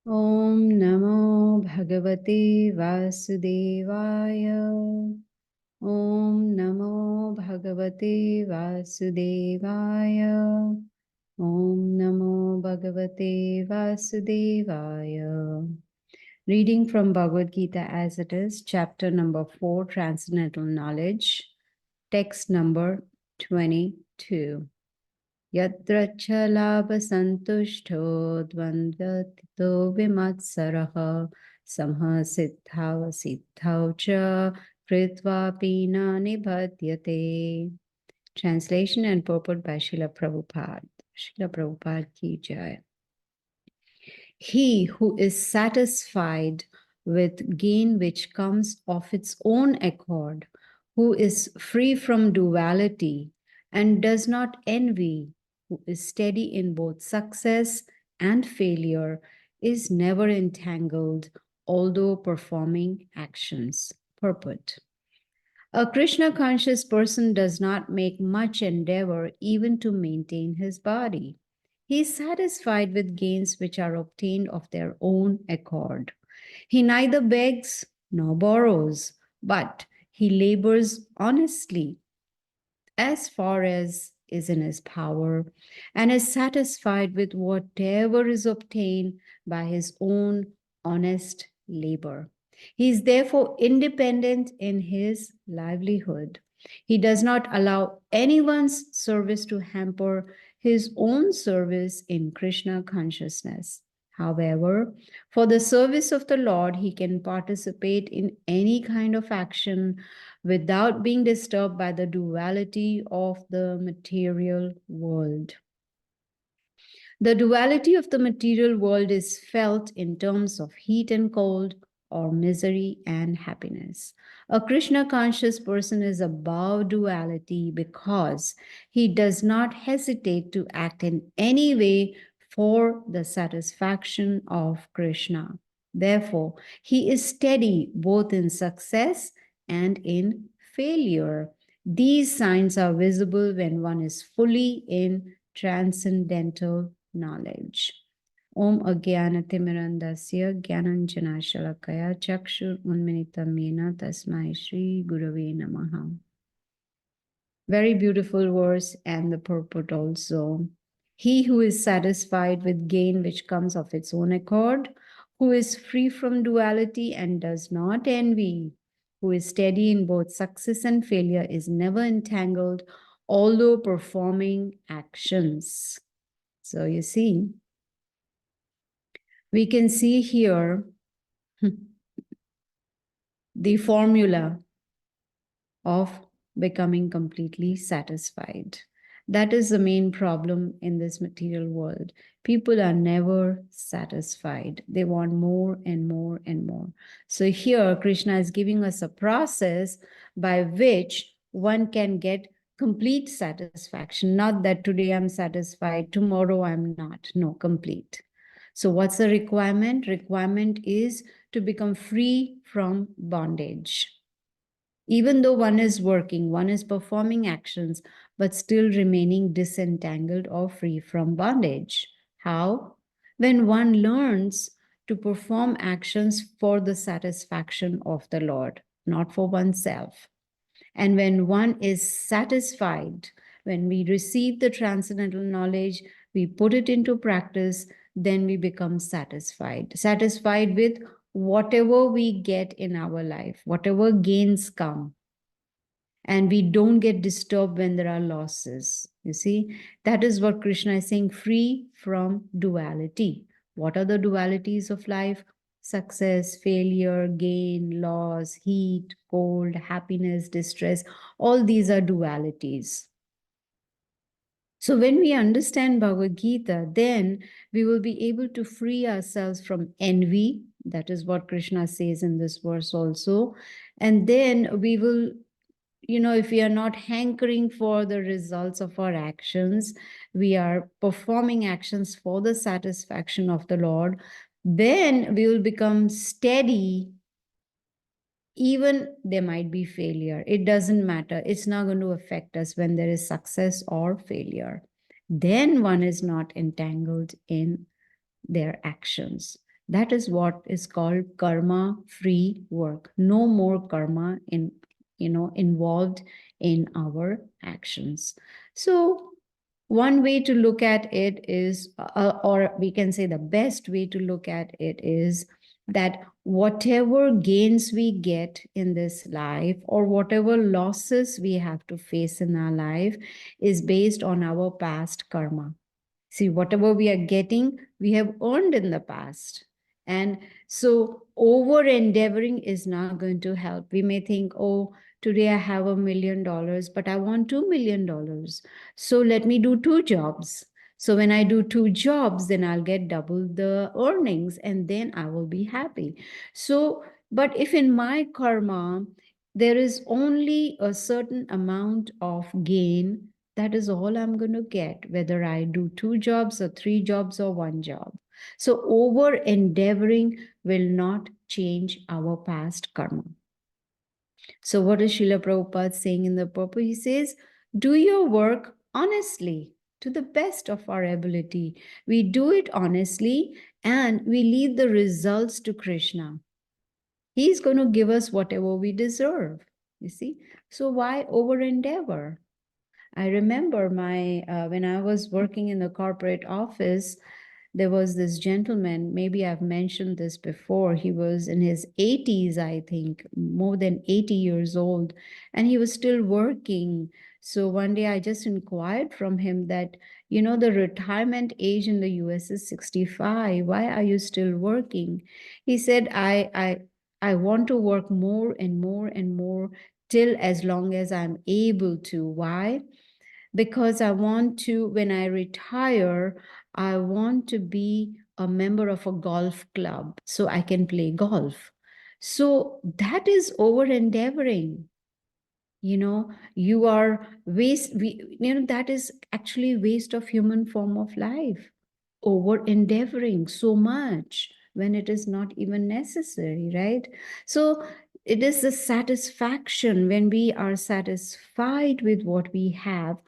Om Namo Bhagavate Vasudevaya. Om Namo Bhagavate Vasudevaya. Om Namo Bhagavate Vasudevaya. Reading from Bhagavad Gita as it is, chapter number 4, Transcendental Knowledge, text number 22. Yatra chalava santushto dvandvatito vimatsaraha samha siddhava siddhau cha kritva pina nibhadyate. Translation and purport by Srila Prabhupada. Srila Prabhupada ki jai. He who is satisfied with gain which comes of its own accord, who is free from duality and does not envy, who is steady in both success and failure, is never entangled, although performing actions. Purport. A Krishna conscious person does not make much endeavor even to maintain his body. He is satisfied with gains which are obtained of their own accord. He neither begs nor borrows, but he labors honestly as far as is in his power and is satisfied with whatever is obtained by his own honest labor. He is therefore independent in his livelihood. He does not allow anyone's service to hamper his own service in Krishna consciousness. However, for the service of the Lord, he can participate in any kind of action without being disturbed by the duality of the material world. The duality of the material world is felt in terms of heat and cold, or misery and happiness. A Krishna conscious person is above duality because he does not hesitate to act in any way for the satisfaction of Krishna. Therefore, he is steady both in success and in failure. These signs are visible when one is fully in transcendental knowledge. Om Agyanatimirandasya Gyananjana Shalakaya Chakshur Unminitam Yena Tasmai Shri Gurave Namaha. Very beautiful verse and the purport also. He who is satisfied with gain which comes of its own accord, who is free from duality and does not envy, who is steady in both success and failure, is never entangled, although performing actions. So you see, we can see here the formula of becoming completely satisfied. That is the main problem in this material world. People are never satisfied. They want more and more and more. So here, Krishna is giving us a process by which one can get complete satisfaction. Not that today I'm satisfied, tomorrow I'm not. No, complete. So what's the requirement? Requirement is to become free from bondage. Even though one is working, one is performing actions, but still remaining disentangled or free from bondage. How? When one learns to perform actions for the satisfaction of the Lord, not for oneself. And when one is satisfied, when we receive the transcendental knowledge, we put it into practice, then we become satisfied. Satisfied with whatever we get in our life, whatever gains come. And we don't get disturbed when there are losses. You see, that is what Krishna is saying, free from duality. What are the dualities of life? Success, failure, gain, loss, heat, cold, happiness, distress. All these are dualities. So when we understand Bhagavad Gita, then we will be able to free ourselves from envy. That is what Krishna says in this verse also. And then we will, if we are not hankering for the results of our actions, we are performing actions for the satisfaction of the Lord, then we will become steady. Even there might be failure. It doesn't matter. It's not going to affect us when there is success or failure. Then one is not entangled in their actions. That is what is called karma-free work. No more karma involved in our actions. So one way to look at it is, or we can say the best way to look at it is that whatever gains we get in this life or whatever losses we have to face in our life is based on our past karma. See, whatever we are getting, we have earned in the past. And so over endeavoring is not going to help. We may think, oh, today I have $1 million, but I want $2 million. So let me do two jobs. So when I do two jobs, then I'll get double the earnings and then I will be happy. So, but if in my karma, there is only a certain amount of gain, that is all I'm going to get, whether I do two jobs or three jobs or one job. So over endeavoring will not change our past karma. So what is Srila Prabhupada saying in the purport? He says, do your work honestly to the best of our ability. We do it honestly and we leave the results to Krishna. He's going to give us whatever we deserve. You see? So why over endeavor? I remember when I was working in the corporate office, there was this gentleman, maybe I've mentioned this before. He was in his 80s, I think, more than 80 years old, and he was still working. So one day I just inquired from him that, the retirement age in the US is 65. Why are you still working? He said, I want to work more and more and more till as long as I'm able to. Why? Because I want to, when I retire, I want to be a member of a golf club so I can play golf. So that is over endeavoring. You are that is actually waste of human form of life. Over endeavoring so much when it is not even necessary, right? So it is the satisfaction. When we are satisfied with what we have,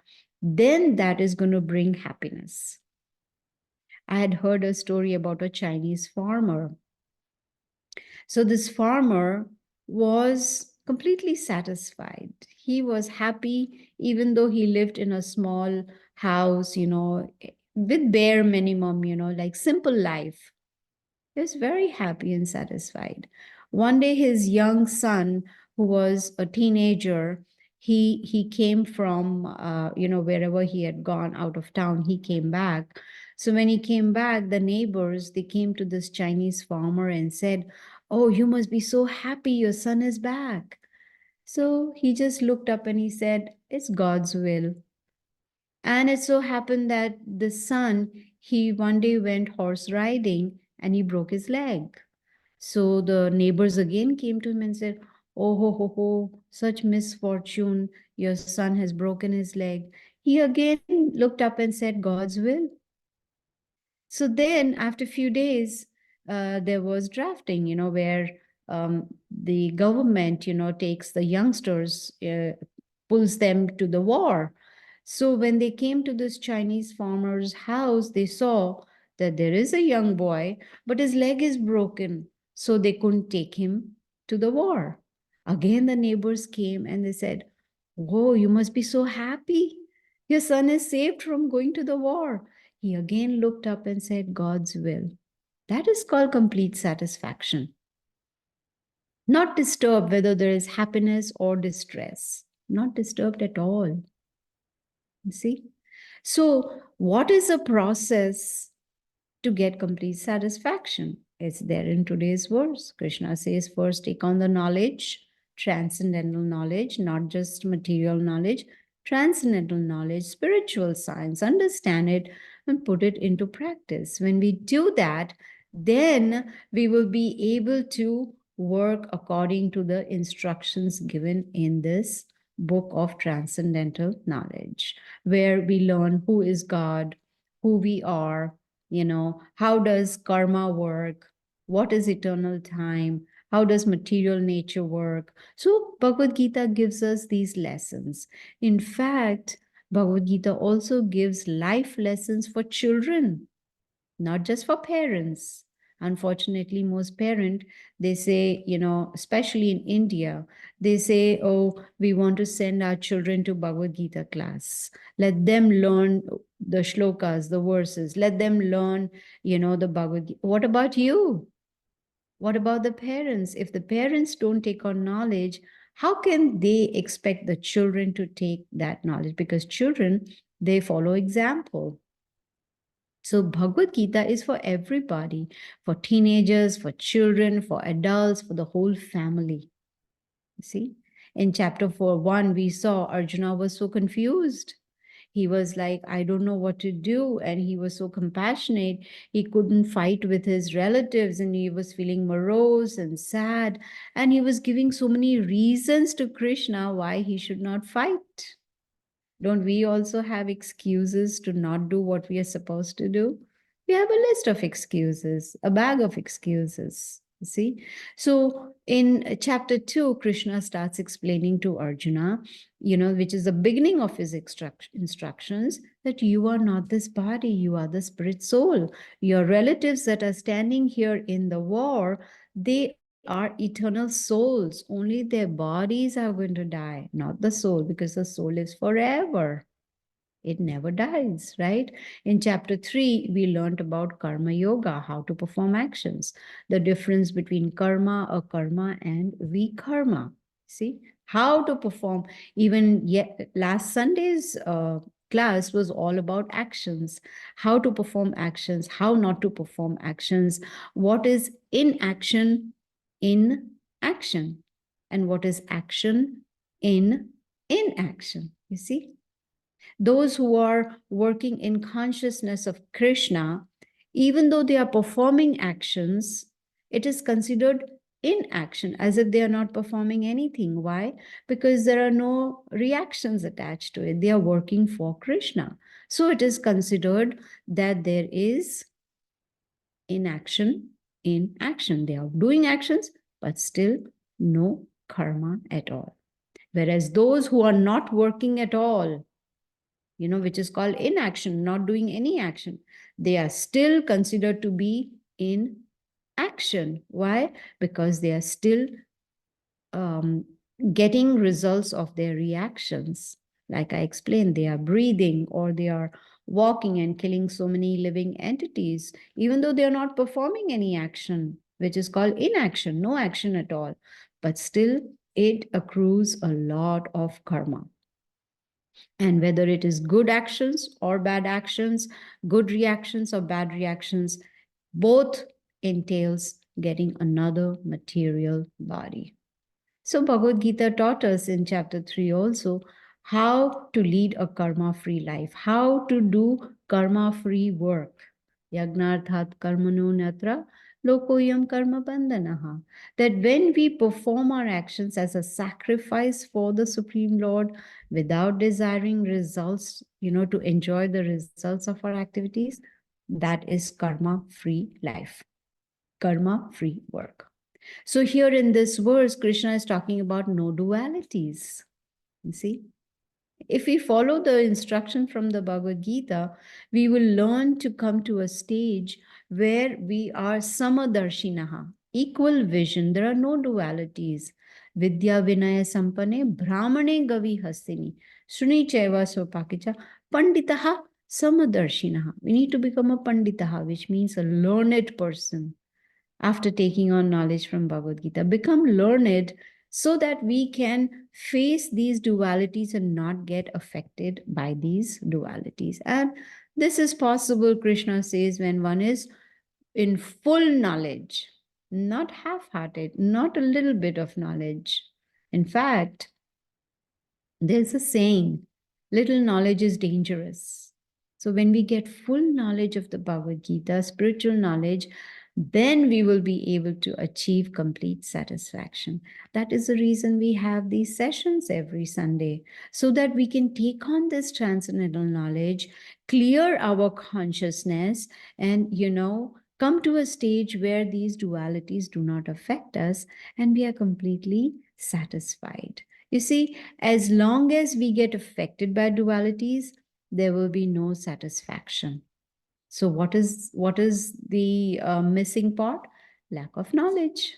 then that is going to bring happiness. I had heard a story about a Chinese farmer. So this farmer was completely satisfied. He was happy, even though he lived in a small house, with bare minimum, like simple life. He was very happy and satisfied. One day, his young son, who was a teenager, he came from wherever he had gone out of town. He came back. So when he came back, the neighbors, they came to this Chinese farmer and said, "Oh, you must be so happy your son is back." So he just looked up and he said, "It's God's will." And it so happened that the son, he one day went horse riding and he broke his leg. So the neighbors again came to him and said, "Oh, ho, ho, ho, such misfortune. Your son has broken his leg." He again looked up and said, "God's will." So then, after a few days, there was drafting, where the government, takes the youngsters, pulls them to the war. So when they came to this Chinese farmer's house, they saw that there is a young boy, but his leg is broken. So they couldn't take him to the war. Again, the neighbors came and they said, "Oh, you must be so happy. Your son is saved from going to the war." He again looked up and said, "God's will." That is called complete satisfaction. Not disturbed whether there is happiness or distress. Not disturbed at all. You see? So, what is the process to get complete satisfaction? It's there in today's verse. Krishna says, first take on the knowledge, transcendental knowledge, not just material knowledge, transcendental knowledge, spiritual science, understand it and put it into practice. When we do that, then we will be able to work according to the instructions given in this book of transcendental knowledge, where we learn who is God, who we are, how does karma work, what is eternal time, how does material nature work. So Bhagavad Gita gives us these lessons. In fact, Bhagavad Gita also gives life lessons for children, not just for parents. Unfortunately, most parents, they say, especially in India, they say, oh, we want to send our children to Bhagavad Gita class. Let them learn the shlokas, the verses. Let them learn, the Bhagavad Gita. What about you? What about the parents? If the parents don't take on knowledge, how can they expect the children to take that knowledge? Because children, they follow example. So Bhagavad Gita is for everybody, for teenagers, for children, for adults, for the whole family. See, in chapter 4:1, we saw Arjuna was so confused. He was like, I don't know what to do. And he was so compassionate. He couldn't fight with his relatives and he was feeling morose and sad. And he was giving so many reasons to Krishna why he should not fight. Don't we also have excuses to not do what we are supposed to do? We have a list of excuses, a bag of excuses. See? So in chapter 2, Krishna starts explaining to Arjuna, which is the beginning of his instructions, that you are not this body, you are the spirit soul. Your relatives that are standing here in the war, they are eternal souls. Only their bodies are going to die, not the soul, because the soul lives forever. It never dies, right? In chapter 3, we learned about karma yoga, how to perform actions, the difference between karma, akarma, and vikarma. See, how to perform. Even last Sunday's class was all about actions, how to perform actions, how not to perform actions, what is inaction in action, and what is action in inaction. You see? Those who are working in consciousness of Krishna, even though they are performing actions, it is considered inaction, as if they are not performing anything. Why? Because there are no reactions attached to it. They are working for Krishna. So it is considered that there is inaction in action. They are doing actions, but still no karma at all. Whereas those who are not working at all, which is called inaction, not doing any action, they are still considered to be in action. Why? Because they are still getting results of their reactions. Like I explained, they are breathing or they are walking and killing so many living entities, even though they are not performing any action, which is called inaction, no action at all. But still, it accrues a lot of karma. And whether it is good actions or bad actions, good reactions or bad reactions, both entails getting another material body. So Bhagavad Gita taught us in chapter 3 also how to lead a karma-free life, how to do karma-free work. Yagnarthat karmano natra lokoyam karma bandhanaha. That when we perform our actions as a sacrifice for the Supreme Lord without desiring results, to enjoy the results of our activities, that is karma-free life, karma-free work. So here in this verse, Krishna is talking about no dualities. You see? If we follow the instruction from the Bhagavad Gita, we will learn to come to a stage where we are samadarshinaha, equal vision. There are no dualities. Vidya vinaya sampane brahmane gavi hastini suni chaiva sopakicha panditaha samadarshinaha. We need to become a panditaha, which means a learned person after taking on knowledge from Bhagavad Gita. Become learned so that we can face these dualities and not get affected by these dualities. And this is possible, Krishna says, when one is in full knowledge, not half-hearted, not a little bit of knowledge. In fact, there's a saying, little knowledge is dangerous. So when we get full knowledge of the Bhagavad Gita, spiritual knowledge, then we will be able to achieve complete satisfaction. That is the reason we have these sessions every Sunday, so that we can take on this transcendental knowledge, clear our consciousness, and, come to a stage where these dualities do not affect us and we are completely satisfied. You see, as long as we get affected by dualities, there will be no satisfaction. So what is the missing part? Lack of knowledge.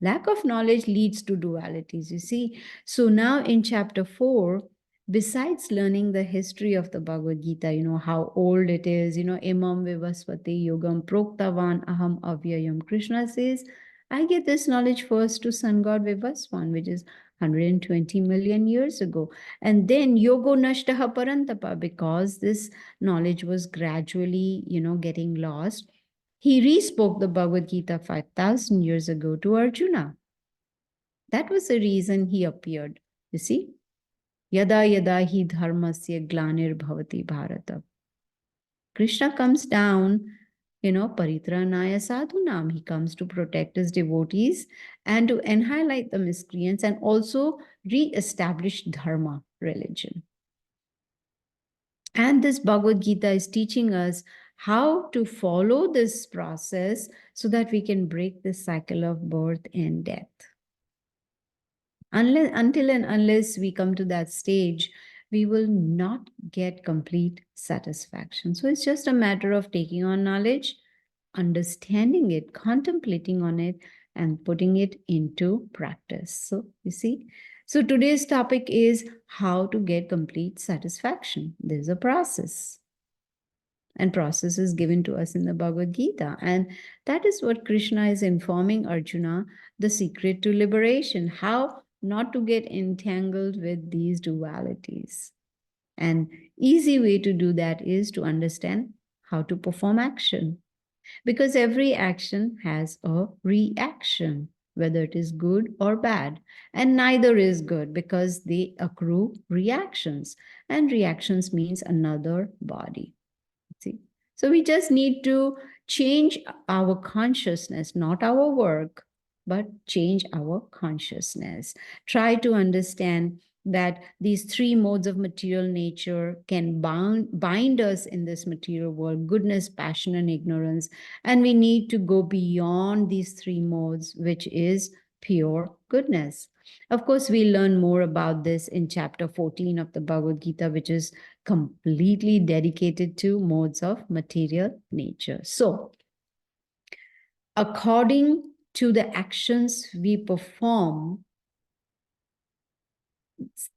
Lack of knowledge leads to dualities, you see. So now in chapter 4, besides learning the history of the Bhagavad Gita, how old it is, Imam Vivasvati Yogam Proktavan Aham Avyayam. Krishna says, I get this knowledge first to sun god Vivaswan, which is 120 million years ago. And then Yogo Nashtaha Parantapa, because this knowledge was gradually, getting lost. He respoke the Bhagavad Gita 5,000 years ago to Arjuna. That was the reason he appeared. You see? Yada yada hi dharmasya glanir bhavati bharata. Krishna comes down, paritranaya sadhunam. He comes to protect his devotees and to annihilate the miscreants and also re-establish dharma, religion. And this Bhagavad Gita is teaching us how to follow this process so that we can break this cycle of birth and death. Until and unless we come to that stage, we will not get complete satisfaction. So it's just a matter of taking on knowledge, understanding it, contemplating on it, and putting it into practice. So you see, so today's topic is how to get complete satisfaction. There's a process. And process is given to us in the Bhagavad Gita. And that is what Krishna is informing Arjuna, the secret to liberation, how not to get entangled with these dualities. And easy way to do that is to understand how to perform action. Because every action has a reaction, whether it is good or bad. And neither is good because they accrue reactions. And reactions means another body. See? So we just need to change our consciousness, not our work, but change our consciousness. Try to understand that these three modes of material nature can bind us in this material world: goodness, passion, and ignorance. And we need to go beyond these three modes, which is pure goodness. Of course, we learn more about this in chapter 14 of the Bhagavad Gita, which is completely dedicated to modes of material nature. So, according to the actions we perform,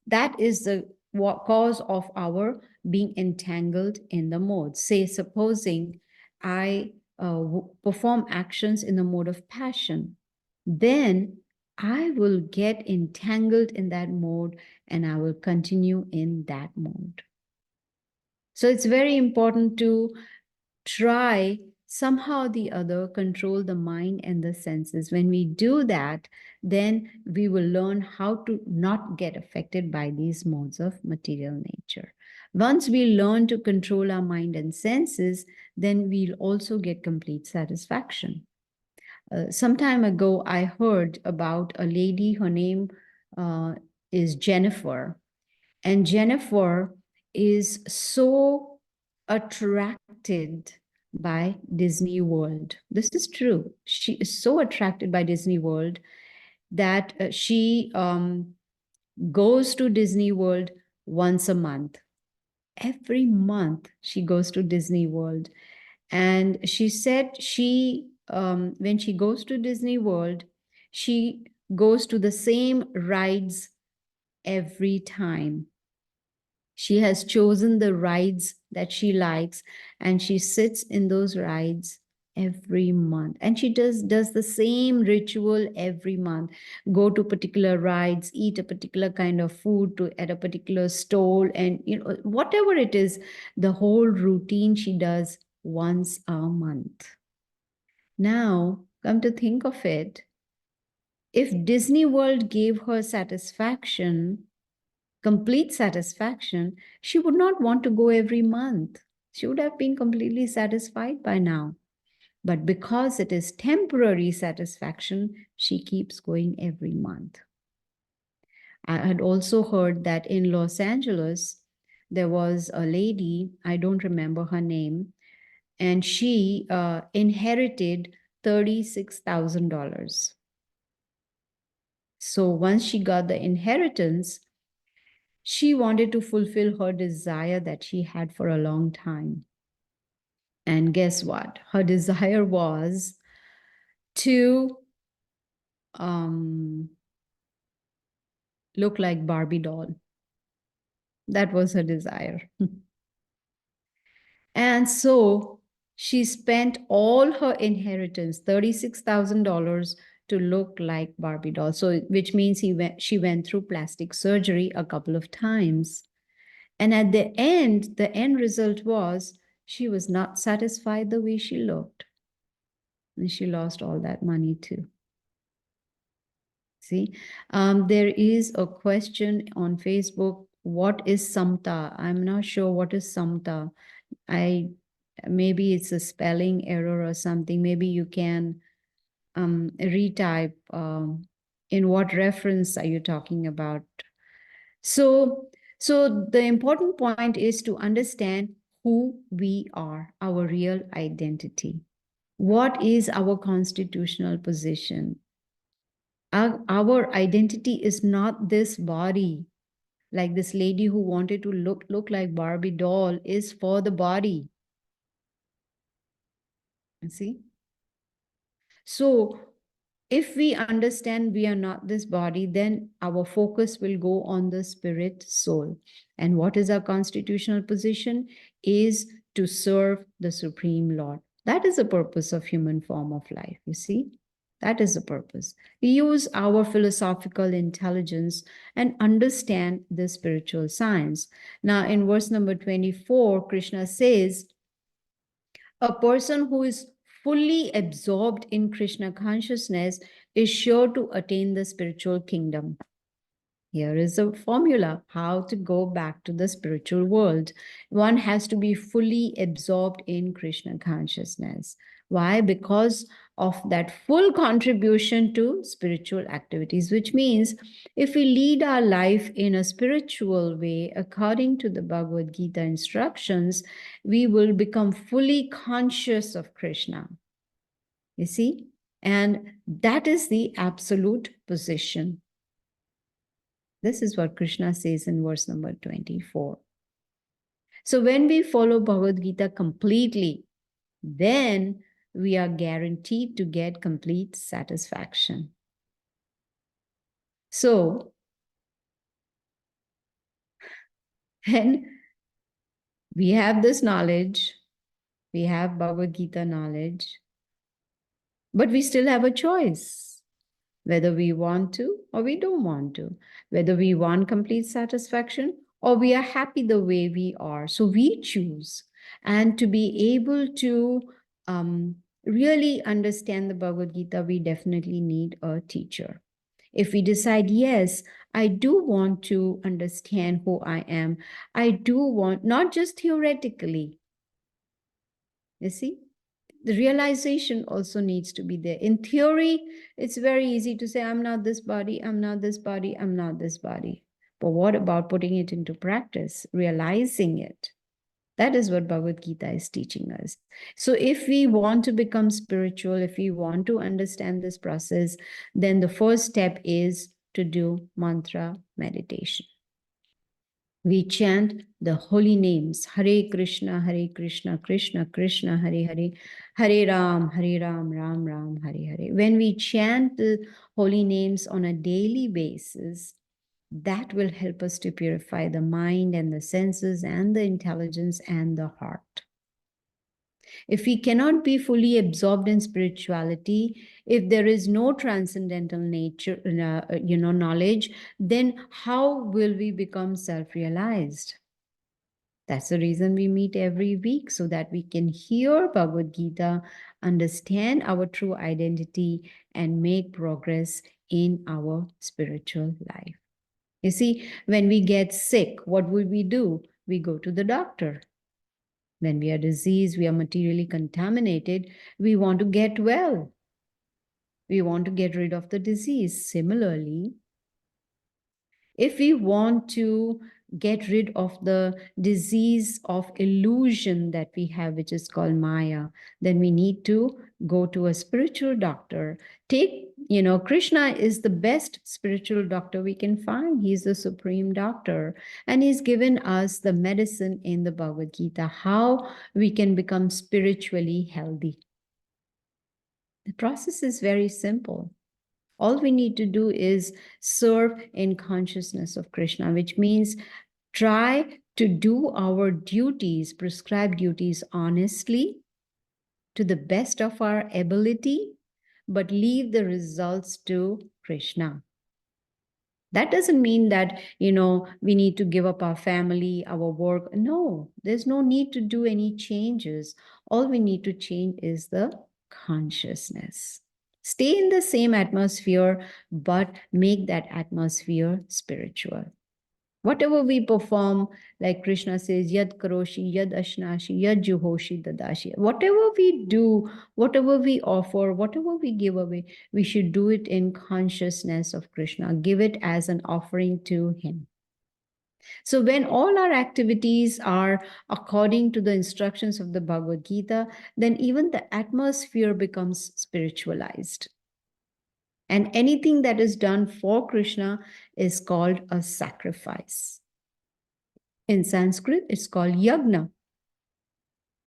that is the cause of our being entangled in the mode. Say, supposing I perform actions in the mode of passion, then I will get entangled in that mode and I will continue in that mode. So it's very important to try somehow or the other control the mind and the senses. When we do that, then we will learn how to not get affected by these modes of material nature. Once we learn to control our mind and senses, then we'll also get complete satisfaction. Some time ago, I heard about a lady, her name is Jennifer. And Jennifer is so attracted by Disney World. This is true. She is so attracted by Disney World that she goes to Disney World once a month. Every month she goes to Disney World. And she said when she goes to Disney World, she goes to the same rides every time. She has chosen the rides that she likes and she sits in those rides every month, and she does the same ritual every month. Go to particular rides, eat a particular kind of food at a particular stall, and whatever it is, the whole routine she does once a month. Now, come to think of it, if Disney World gave her satisfaction, complete satisfaction, she would not want to go every month. She would have been completely satisfied by now. But because it is temporary satisfaction, she keeps going every month. I had also heard that in Los Angeles, there was a lady, I don't remember her name, and she inherited $36,000. So once she got the inheritance, she wanted to fulfill her desire that she had for a long time. And guess what? Her desire was to um, look like Barbie doll. That was her desire. And so she spent all her inheritance, $36,000, to look like Barbie doll. So, which means she went through plastic surgery a couple of times. And at the end result was she was not satisfied the way she looked. And she lost all that money too. See, there is a question on Facebook. What is samta? I'm not sure what is samta. I maybe it's a spelling error or something. Maybe you can retype. In what reference are you talking about? So, so the important point is to understand who we are, our real identity. What is our constitutional position? Our identity is not this body. Like this lady who wanted to look like Barbie doll is for the body. You see? So if we understand we are not this body, then our focus will go on the spirit soul. And what is our constitutional position? Is to serve the Supreme Lord. That is the purpose of human form of life, you see? That is the purpose. We use our philosophical intelligence and understand the spiritual science. Now, in verse number 24, Krishna says, a person who is fully absorbed in Krishna consciousness is sure to attain the spiritual kingdom. Here is a formula how to go back to the spiritual world. One has to be fully absorbed in Krishna consciousness. Why? Because of that full contribution to spiritual activities, which means if we lead our life in a spiritual way, according to the Bhagavad Gita instructions, we will become fully conscious of Krishna. You see? And that is the absolute position. This is what Krishna says in verse number 24. So when we follow Bhagavad Gita completely, then we are guaranteed to get complete satisfaction. So, when we have this knowledge, we have Bhagavad Gita knowledge, but we still have a choice whether we want to or we don't want to, whether we want complete satisfaction or we are happy the way we are. So we choose. And to be able to really understand the Bhagavad Gita, we definitely need a teacher. If we decide, yes, I do want to understand who I am, I do want, not just theoretically, you see, the realization also needs to be there. In theory, it's very easy to say, I'm not this body, I'm not this body, I'm not this body. But what about putting it into practice, realizing it? That is what Bhagavad Gita is teaching us. So if we want to become spiritual, if we want to understand this process, then the first step is to do mantra meditation. We chant the holy names, Hare Krishna, Krishna Krishna, Hare Hare, Hare Ram, Ram Ram, Hare Hare. When we chant the holy names on a daily basis, that will help us to purify the mind and the senses and the intelligence and the heart. If we cannot be fully absorbed in spirituality, if there is no transcendental nature, knowledge, then how will we become self-realized? That's the reason we meet every week, so that we can hear Bhagavad Gita, understand our true identity, and make progress in our spiritual life. You see, when we get sick, what will we do? We go to the doctor. When we are diseased, we are materially contaminated, we want to get well. We want to get rid of the disease. Similarly, if we want to get rid of the disease of illusion that we have, which is called Maya, then we need to go to a spiritual doctor, take Krishna is the best spiritual doctor we can find. He's the supreme doctor. And he's given us the medicine in the Bhagavad Gita, how we can become spiritually healthy. The process is very simple. All we need to do is serve in consciousness of Krishna, which means try to do our duties, prescribed duties, honestly, to the best of our ability, but leave the results to Krishna. That doesn't mean that, we need to give up our family, our work. No, there's no need to do any changes. All we need to change is the consciousness. Stay in the same atmosphere, but make that atmosphere spiritual. Whatever we perform, like Krishna says, Yad Karoshi, Yad Ashnashi, Yad Juhoshi Dadashi. Whatever we do, whatever we offer, whatever we give away, we should do it in consciousness of Krishna. Give it as an offering to Him. So when all our activities are according to the instructions of the Bhagavad Gita, then even the atmosphere becomes spiritualized. And anything that is done for Krishna is called a sacrifice. In Sanskrit, it's called yagna.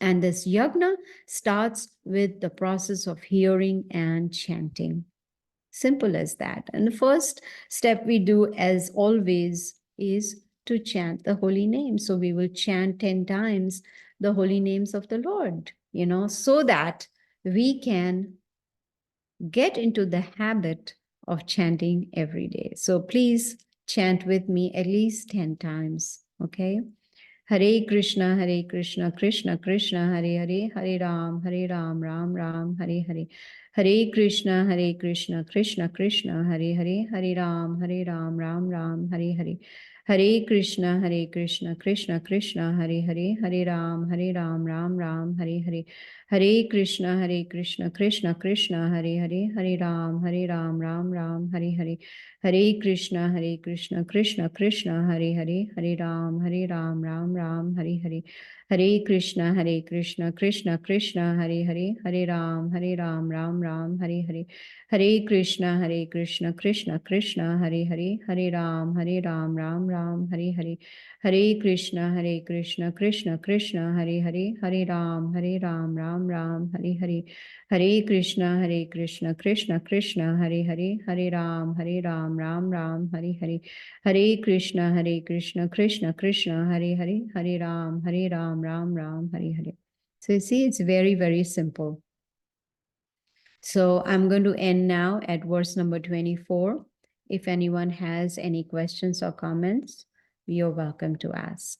And this yagna starts with the process of hearing and chanting. Simple as that. And the first step we do, as always, is to chant the holy name. So we will chant 10 times the holy names of the Lord, so that we can get into the habit of chanting every day. So please chant with me at least 10 times, okay? Hare Krishna, Krishna Krishna, Hare Hare, Hare Ram, Ram Ram, Hare Hare. Hare Krishna, Krishna Krishna, Hare Hare, Hare Ram, Ram Ram, Hare Hare. Hare Krishna, Krishna Krishna, Hare Hare, Hare Ram, Ram Ram, Hare Hare. Hare Krishna, Krishna Krishna, Hare Hare, Hare Ram, Ram Ram, Hare Hare. Hare Krishna, Krishna Krishna, Hare Hare, Hare Ram, Ram Ram, Hare Hare. Hare Krishna, Krishna Krishna, Hare Hare, Hare Ram, Ram Ram, Hare Hare. Hare Krishna, Krishna Krishna, Hare Hare, Hare Ram, Ram Ram, Hare Hare. Hare Krishna, Krishna Krishna, Hare Hare, Hare Ram, Ram Ram, Hare Hare. Hare Krishna, Krishna Krishna, Hare Hare, Hare Ram, Ram Ram, Hare Hare. Hare Krishna, Krishna Krishna, Hare Hare, Hare Ram, Ram Ram, Hare Hare. So you see, it's very, very simple. So I'm going to end now at verse number 24. If anyone has any questions or comments, you're welcome to ask.